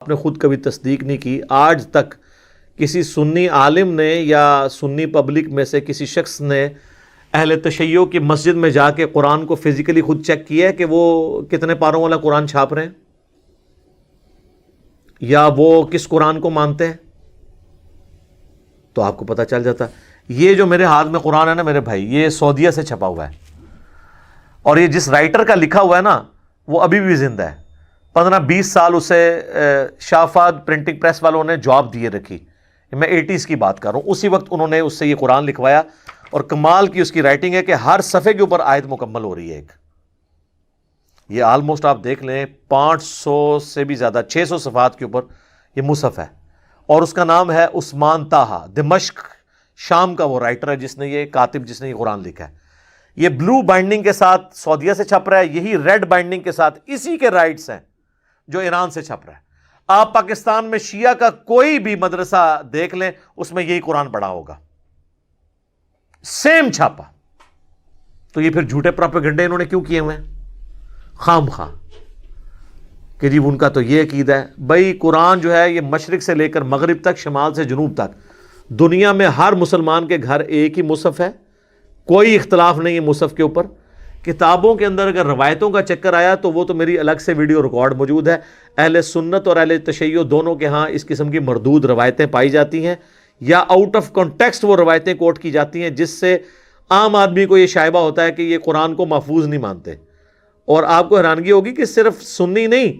آپ نے خود کبھی تصدیق نہیں کی. آج تک کسی سنی عالم نے یا سنی پبلک میں سے کسی شخص نے اہل تشیع کی مسجد میں جا کے قرآن کو فزیکلی خود چیک کیا ہے کہ وہ کتنے پاروں والا قرآن چھاپ رہے ہیں یا وہ کس قرآن کو مانتے ہیں؟ تو آپ کو پتہ چل جاتا. یہ جو میرے ہاتھ میں قرآن ہے نا میرے بھائی، یہ سعودیہ سے چھپا ہوا ہے، اور یہ جس رائٹر کا لکھا ہوا ہے نا وہ ابھی بھی زندہ ہے. 15-20 سال اسے شافاد پرنٹنگ پریس والوں نے جاب دیے رکھی. میں 80s کی بات کر رہا ہوں. اسی وقت انہوں نے اس سے یہ قرآن لکھوایا، اور کمال کی اس کی رائٹنگ ہے کہ ہر صفحے کے اوپر آیت مکمل ہو رہی ہے ایک. یہ آلموسٹ آپ دیکھ لیں 500 سے بھی زیادہ 600 صفحات کے اوپر یہ مصحف ہے، اور اس کا نام ہے عثمان طاہا. دمشق شام کا وہ رائٹر ہے جس نے یہ کاتب جس نے یہ قرآن لکھا ہے. یہ بلو بائنڈنگ کے ساتھ سعودیہ سے چھپ رہا ہے، یہی ریڈ بائنڈنگ کے ساتھ اسی کے رائٹس ہیں جو ایران سے چھپ رہا ہے. آپ پاکستان میں شیعہ کا کوئی بھی مدرسہ دیکھ لیں اس میں یہی قرآن پڑھا ہوگا، سیم چھاپا. تو یہ پھر جھوٹے پروپیگنڈے انہوں نے کیوں کیے ہوئے ہیں خام خواہ کہ جی ان کا تو یہ عقیدہ ہے. بھائی قرآن جو ہے یہ مشرق سے لے کر مغرب تک، شمال سے جنوب تک، دنیا میں ہر مسلمان کے گھر ایک ہی مصحف ہے، کوئی اختلاف نہیں ہے مصحف کے اوپر. کتابوں کے اندر اگر روایتوں کا چکر آیا تو وہ تو میری الگ سے ویڈیو ریکارڈ موجود ہے. اہل سنت اور اہل تشیع دونوں کے ہاں اس قسم کی مردود روایتیں پائی جاتی ہیں، یا آؤٹ آف کانٹیکسٹ وہ روایتیں کوٹ کی جاتی ہیں جس سے عام آدمی کو یہ شائبہ ہوتا ہے کہ یہ قرآن کو محفوظ نہیں مانتے. اور آپ کو حیرانگی ہوگی کہ صرف سنی نہیں،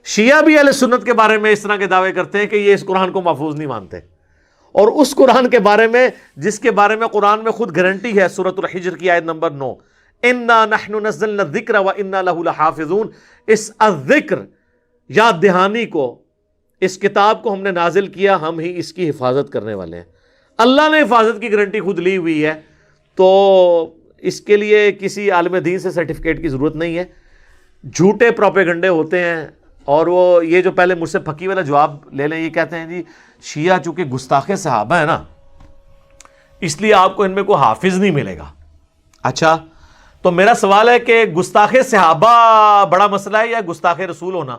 شیعہ بھی اہل سنت کے بارے میں اس طرح کے دعوے کرتے ہیں کہ یہ اس قرآن کو محفوظ نہیں مانتے. اور اس قرآن کے بارے میں جس کے بارے میں قرآن میں خود گارنٹی ہے، سورۃ الحجر کی آیت نمبر 9، اِنَّا نَحْنُ نَزَّلْنَا الذِّكْرَ وَإِنَّا لَهُ لَحَافِظُونَ. اس الذکر یاد دہانی کو، اس کتاب کو ہم نے نازل کیا، ہم ہی اس کی حفاظت کرنے والے ہیں. اللہ نے حفاظت کی گارنٹی خود لی ہوئی ہے، تو اس کے لیے کسی عالم دین سے سرٹیفکیٹ کی ضرورت نہیں ہے. جھوٹے پروپیگنڈے ہوتے ہیں. اور وہ یہ جو پہلے مجھ سے پھکی والا جواب لے لیں، یہ کہتے ہیں جی شیعہ چونکہ گستاخ صحابہ ہے نا اس لیے آپ کو ان میں کوئی حافظ نہیں ملے گا. اچھا، تو میرا سوال ہے کہ گستاخ صحابہ بڑا مسئلہ ہے یا گستاخ رسول ہونا؟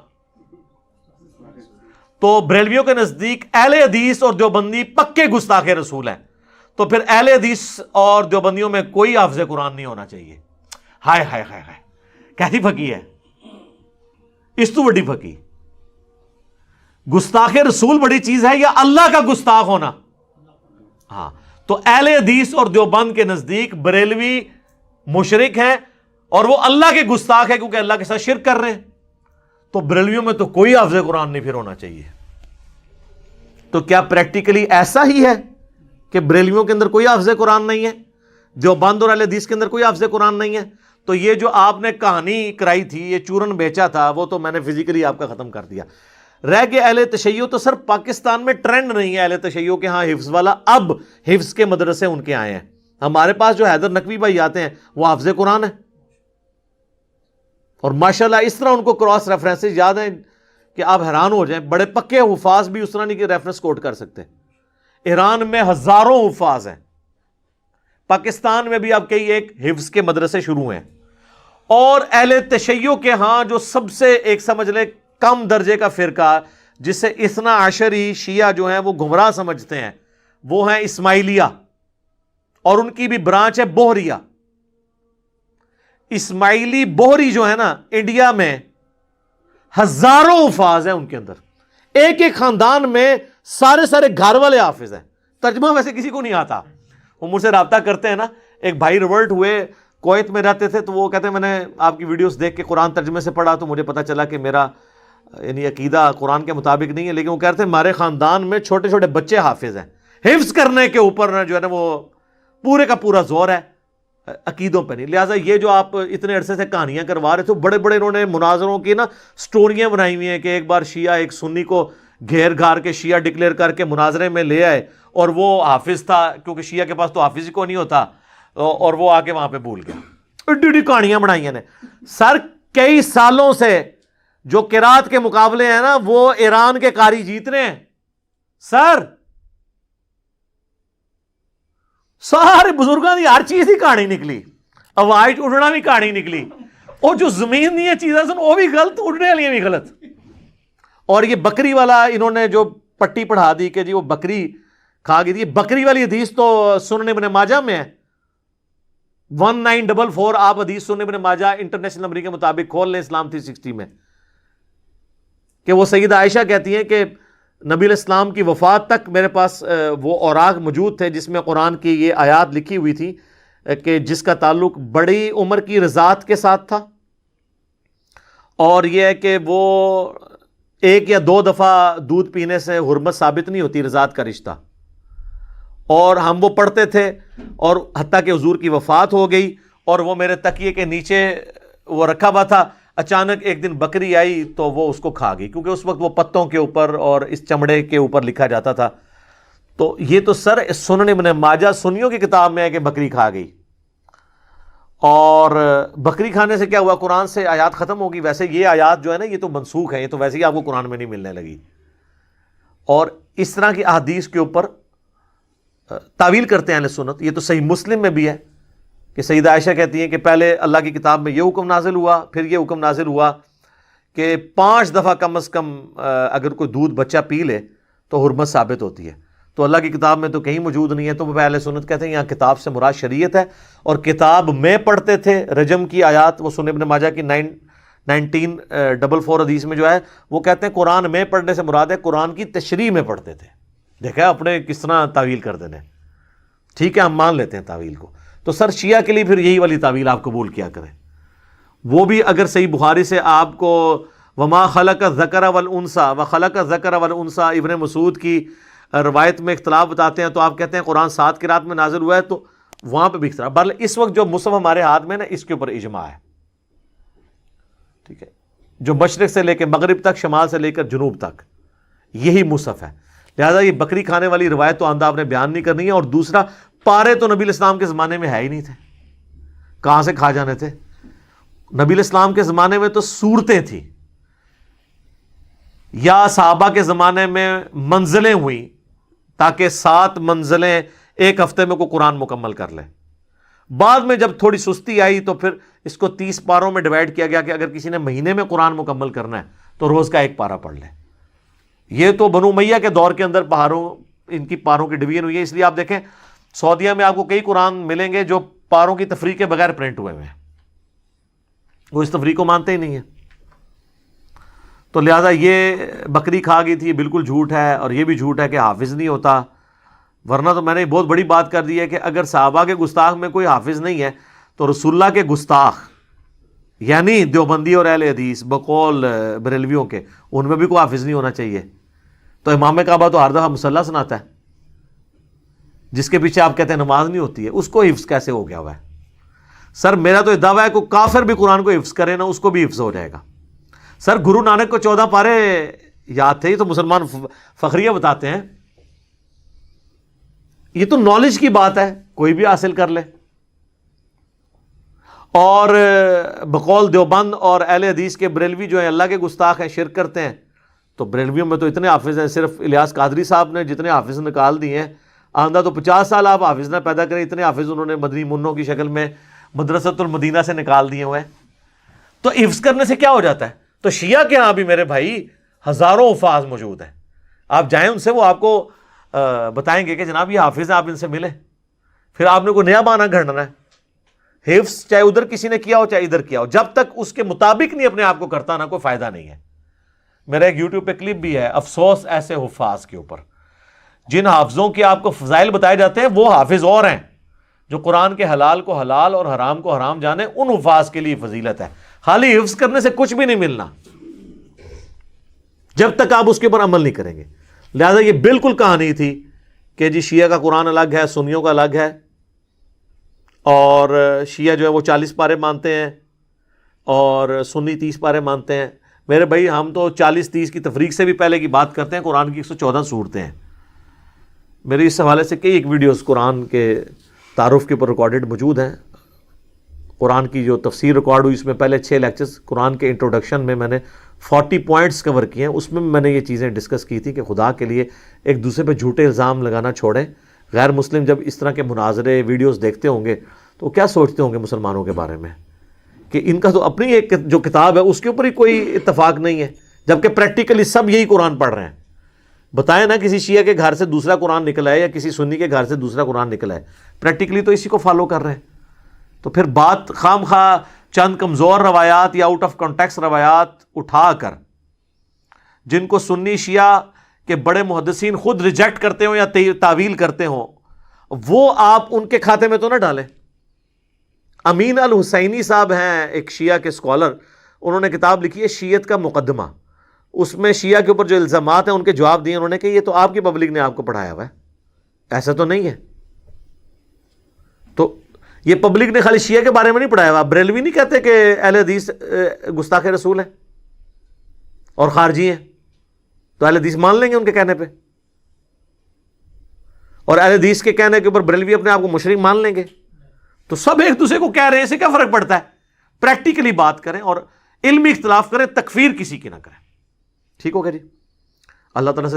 تو بریلویوں کے نزدیک اہل حدیث اور دیوبندی پکے گستاخ رسول ہیں، تو پھر اہل حدیث اور دیوبندیوں میں کوئی حافظ قرآن نہیں ہونا چاہیے. ہائے ہائے ہائے ہائے، کیسی پھکی ہے اس تو بڑی پھکی. گستاخ رسول بڑی چیز ہے یا اللہ کا گستاخ ہونا؟ ہاں، تو اہل حدیث اور دیوبند کے نزدیک بریلوی مشرک ہیں اور وہ اللہ کے گستاخ ہے کیونکہ اللہ کے ساتھ شرک کر رہے ہیں. تو بریلویوں میں تو کوئی حافظ قرآن نہیں پھر ہونا چاہیے. تو کیا پریکٹیکلی ایسا ہی ہے کہ بریلویوں کے اندر کوئی حافظ قرآن نہیں ہے، دیوبند اور اہل حدیث کے اندر کوئی حافظ قرآن نہیں ہے؟ تو یہ جو آپ نے کہانی کرائی تھی، یہ چورن بیچا تھا، وہ تو میں نے فزیکلی آپ کا ختم کر دیا. رہ کے اہل تشیع تو سر پاکستان میں ٹرینڈ نہیں ہے اہل تشیع کے ہاں حفظ والا. اب حفظ کے مدرسے ان کے آئے ہیں. ہمارے پاس جو حیدر نقوی بھائی آتے ہیں وہ حافظ قرآن ہے، اور ماشاءاللہ اس طرح ان کو کراس ریفرنسز یاد ہیں کہ آپ حیران ہو جائیں. بڑے پکے حفاظ بھی اس طرح نہیں کہ ریفرنس کوٹ کر سکتے. ایران میں ہزاروں حفاظ ہیں، پاکستان میں بھی اب کئی ایک حفظ کے مدرسے شروع ہیں. اور اہل تشیع کے ہاں جو سب سے ایک سمجھ لیں کم درجے کا فرقہ جسے اثنا عشری شیعہ جو ہیں وہ گمراہ سمجھتے ہیں، وہ ہیں اسماعیلیہ، اور ان کی بھی برانچ ہے بوہریہ. اسماعیلی بوہری جو ہے نا انڈیا میں ہزاروں حفاظ ہیں ان کے اندر. ایک ایک خاندان میں سارے گھر والے حافظ ہیں. ترجمہ ویسے کسی کو نہیں آتا. وہ مجھ سے رابطہ کرتے ہیں نا، ایک بھائی ریورٹ ہوئے، کویت میں رہتے تھے، تو وہ کہتے ہیں میں نے آپ کی ویڈیوز دیکھ کے قرآن ترجمے سے پڑھا تو مجھے پتا چلا کہ میرا یعنی عقیدہ قرآن کے مطابق نہیں ہے، لیکن وہ کہتے ہیں ہمارے خاندان میں چھوٹے چھوٹے بچے حافظ ہیں. حفظ کرنے کے اوپر جو ہے نا وہ پورے کا پورا زور ہے، عقیدوں پہ نہیں. لہٰذا یہ جو آپ اتنے عرصے سے کہانیاں کروا رہے تھے، بڑے بڑے انہوں نے مناظروں کی نا سٹوریاں بنائی ہوئی ہیں کہ ایک بار شیعہ ایک سنی کو گھیر گھار کے شیعہ ڈکلیئر کر کے مناظرے میں لے آئے، اور وہ حافظ تھا کیونکہ شیعہ کے پاس تو حافظ ہی کو نہیں ہوتا، اور وہ آ کے وہاں پہ بھول گیا. ایڈی کہانیاں بنائی ہیں. سر کئی سالوں سے جو قرات کے مقابلے ہیں نا وہ ایران کے قاری جیت رہے ہیں. سر سارے بزرگوں کی ہر چیز ہی کہانی نکلی، آواز اڑنا بھی کہانی نکلی، اور جو زمین دی چیزیں سن وہ بھی غلط، اڑنے والی بھی غلط. اور یہ بکری والا انہوں نے جو پٹی پڑھا دی کہ جی وہ بکری کھا گئی تھی، بکری والی حدیث تو سنن ابن ماجہ میں ہے 1944، آپ حدیث سنن ابن ماجہ انٹرنیشنل نمبر کے مطابق کھول لیں اسلام 360 میں، کہ وہ سیدہ عائشہ کہتی ہیں کہ نبی علیہ السلام کی وفات تک میرے پاس وہ اوراق موجود تھے جس میں قرآن کی یہ آیات لکھی ہوئی تھی کہ جس کا تعلق بڑی عمر کی رضاعت کے ساتھ تھا، اور یہ ہے کہ وہ 1 یا 2 دفعہ دودھ پینے سے حرمت ثابت نہیں ہوتی رضاعت کا رشتہ، اور ہم وہ پڑھتے تھے، اور حتیٰ کہ حضور کی وفات ہو گئی اور وہ میرے تکیے کے نیچے وہ رکھا ہوا تھا، اچانک ایک دن بکری آئی تو وہ اس کو کھا گئی، کیونکہ اس وقت وہ پتوں کے اوپر اور اس چمڑے کے اوپر لکھا جاتا تھا۔ تو یہ تو سر سنن ابن ماجہ سنیوں کی کتاب میں ہے کہ بکری کھا گئی، اور بکری کھانے سے کیا ہوا؟ قرآن سے آیات ختم ہوگی۔ ویسے یہ آیات جو ہے نا یہ تو منسوخ ہے، یہ تو ویسے ہی آپ کو قرآن میں نہیں ملنے لگی، اور اس طرح کی احادیث کے اوپر تعویل کرتے ہیں اہل سنت۔ یہ تو صحیح مسلم میں بھی ہے کہ سیدہ عائشہ کہتی ہیں کہ پہلے اللہ کی کتاب میں یہ حکم نازل ہوا، پھر یہ حکم نازل ہوا کہ 5 دفعہ کم از کم اگر کوئی دودھ بچہ پی لے تو حرمت ثابت ہوتی ہے۔ تو اللہ کی کتاب میں تو کہیں موجود نہیں ہے، تو وہ اہل سنت کہتے ہیں یہاں کتاب سے مراد شریعت ہے، اور کتاب میں پڑھتے تھے رجم کی آیات، وہ سنن ابن ماجہ کی 1944 حدیث میں جو ہے وہ کہتے ہیں قرآن میں پڑھنے سے مراد ہے قرآن کی تشریح میں پڑھتے تھے۔ دیکھا اپنے کس طرح تعویل کر دینے، ٹھیک ہے ہم مان لیتے ہیں تعویل کو۔ تو سر شیعہ کے لیے پھر یہی والی تعویل آپ قبول کیا کریں، وہ بھی اگر صحیح بخاری سے آپ کو وما خلق الذکر والانثی وخلق الذکر والانثی ابن مسعود کی روایت میں اختلاف بتاتے ہیں، تو آپ کہتے ہیں قرآن 7 قرات میں نازل ہوا ہے، تو وہاں پہ بھی اختلاف۔ بہرحال اس وقت جو مصحف ہمارے ہاتھ میں نا اس کے اوپر اجماع ہے، ٹھیک ہے، جو مشرق سے لے کے مغرب تک، شمال سے لے کر جنوب تک یہی مصحف ہے۔ لہٰذا یہ بکری کھانے والی روایت تو آندہ آپ نے بیان نہیں کرنی ہے، اور دوسرا پارے تو نبی علیہ السلام کے زمانے میں ہے ہی نہیں تھے، کہاں سے کھا جانے تھے؟ نبی علیہ السلام کے زمانے میں تو صورتیں تھیں، یا صحابہ کے زمانے میں منزلیں ہوئیں تاکہ 7 منزلیں ایک ہفتے میں کوئی قرآن مکمل کر لے۔ بعد میں جب تھوڑی سستی آئی تو پھر اس کو 30 پاروں میں ڈیوائڈ کیا گیا کہ اگر کسی نے مہینے میں قرآن مکمل کرنا ہے تو روز کا 1 پارہ پڑھ لے۔ یہ تو بنو امیہ کے دور کے اندر پہاڑوں ان کی پاروں کی ڈویژن ہوئی ہے، اس لیے آپ دیکھیں سعودیہ میں آپ کو کئی قرآن ملیں گے جو پاروں کی تفریق کے بغیر پرنٹ ہوئے ہیں، وہ اس تفریق کو مانتے ہی نہیں ہیں۔ تو لہٰذا یہ بکری کھا گئی تھی، یہ بالکل جھوٹ ہے، اور یہ بھی جھوٹ ہے کہ حافظ نہیں ہوتا، ورنہ تو میں نے بہت بڑی بات کر دی ہے کہ اگر صحابہ کے گستاخ میں کوئی حافظ نہیں ہے تو رسول اللہ کے گستاخ یعنی دیوبندی اور اہل حدیث بقول بریلویوں کے ان میں بھی کوئی حافظ نہیں ہونا چاہیے۔ تو امام کعبہ تو ہر دفعہ مصلی سناتا ہے، جس کے پیچھے آپ کہتے ہیں نماز نہیں ہوتی ہے، اس کو حفظ کیسے ہو گیا ہوا ہے؟ سر میرا تو یہ دعویٰ ہے کہ کافر بھی قرآن کو حفظ کرے نا اس کو بھی حفظ ہو جائے گا۔ سر گرو نانک کو 14 پارے یاد تھے، یہ تو مسلمان فخریہ بتاتے ہیں، یہ تو نالج کی بات ہے، کوئی بھی حاصل کر لے۔ اور بقول دیوبند اور اہل حدیث کے بریلوی جو ہیں اللہ کے گستاخ ہیں، شرک کرتے ہیں، تو بریلویوں میں تو اتنے حافظ ہیں، صرف الیاس قادری صاحب نے جتنے حافظ نکال دیے ہیں، آندہ تو 50 سال آپ حافظ نہ پیدا کریں، اتنے حافظ انہوں نے مدنی منوں کی شکل میں مدرسۃ المدینہ سے نکال دیے ہوئے ہیں۔ تو حفظ کرنے سے کیا ہو جاتا ہے؟ تو شیعہ کے ہاں بھی میرے بھائی ہزاروں حفاظ موجود ہیں، آپ جائیں ان سے، وہ آپ کو بتائیں گے کہ جناب یہ حافظ ہیں، آپ ان سے ملیں، پھر آپ نے کوئی نیا بہانہ گھڑنا ہے۔ حفظ چاہے ادھر کسی نے کیا ہو چاہے ادھر کیا ہو، جب تک اس کے مطابق نہیں اپنے آپ کو کرتا نا کوئی فائدہ نہیں ہے۔ میرا ایک یوٹیوب پہ کلپ بھی ہے، افسوس ایسے حفاظ کے اوپر، جن حافظوں کے آپ کو فضائل بتائے جاتے ہیں وہ حافظ اور ہیں جو قرآن کے حلال کو حلال اور حرام کو حرام جانے، ان حفاظ کے لیے فضیلت ہے۔ خالی حفظ کرنے سے کچھ بھی نہیں ملنا جب تک آپ اس کے اوپر عمل نہیں کریں گے۔ لہذا یہ بالکل کہانی تھی کہ جی شیعہ کا قرآن الگ ہے، سنیوں کا الگ ہے، اور شیعہ جو ہے وہ 40 پارے مانتے ہیں اور سنی 30 پارے مانتے ہیں۔ میرے بھائی ہم تو 40-30 کی تفریق سے بھی پہلے کی بات کرتے ہیں، قرآن کی 114 صورتیں ہیں۔ میری اس حوالے سے کئی ایک ویڈیوز قرآن کے تعارف کے اوپر ریکارڈڈ موجود ہیں۔ قرآن کی جو تفسیر ریکارڈ ہوئی اس میں پہلے 6 لیکچرز قرآن کے انٹروڈکشن میں میں نے 40 پوائنٹس کور کیے ہیں، اس میں میں نے یہ چیزیں ڈسکس کی تھی کہ خدا کے لیے ایک دوسرے پہ جھوٹے الزام لگانا چھوڑیں۔ غیر مسلم جب اس طرح کے مناظرے ویڈیوز دیکھتے ہوں گے تو کیا سوچتے ہوں گے مسلمانوں کے بارے میں کہ ان کا تو اپنی ایک جو کتاب ہے اس کے اوپر ہی کوئی اتفاق نہیں ہے، جبکہ پریکٹیکلی سب یہی قرآن پڑھ رہے ہیں. بتائیں نا کسی شیعہ کے گھر سے دوسرا قرآن نکلا ہے یا کسی سنی کے گھر سے دوسرا قرآن نکلا ہے, پریکٹیکلی تو اسی کو فالو کر رہے ہیں. تو پھر بات خام خواہ چند کمزور روایات یا آؤٹ آف کانٹیکس روایات اٹھا کر, جن کو سنی شیعہ کے بڑے محدثین خود ریجیکٹ کرتے ہوں یا تعویل کرتے ہوں, وہ آپ ان کے کھاتے میں تو نہ ڈالیں. امین الحسینی صاحب ہیں ایک شیعہ کے اسکالر, انہوں نے کتاب لکھی ہے شیعت کا مقدمہ. اس میں شیعہ کے اوپر جو الزامات ہیں ان کے جواب دیے انہوں نے کہ یہ تو آپ کی پبلک نے آپ کو پڑھایا ہوا ہے, ایسا تو نہیں ہے. تو یہ پبلک نے خالی شیعہ کے بارے میں نہیں پڑھایا ہوا. بریلوی نہیں کہتے کہ اہل حدیث گستاخ رسول ہیں اور خارجی ہیں, تو اہل حدیث مان لیں گے ان کے کہنے پہ, اور اہل حدیث کے کہنے کے اوپر بریلوی اپنے آپ کو مشرک مان لیں گے. تو سب ایک دوسرے کو کہہ رہے ہیں, اسے کیا فرق پڑتا ہے؟ پریکٹیکلی بات کریں اور علمی اختلاف کریں, تکفیر کسی کی نہ کریں. ٹھیک ہو گیا جی. اللہ تعالیٰ سے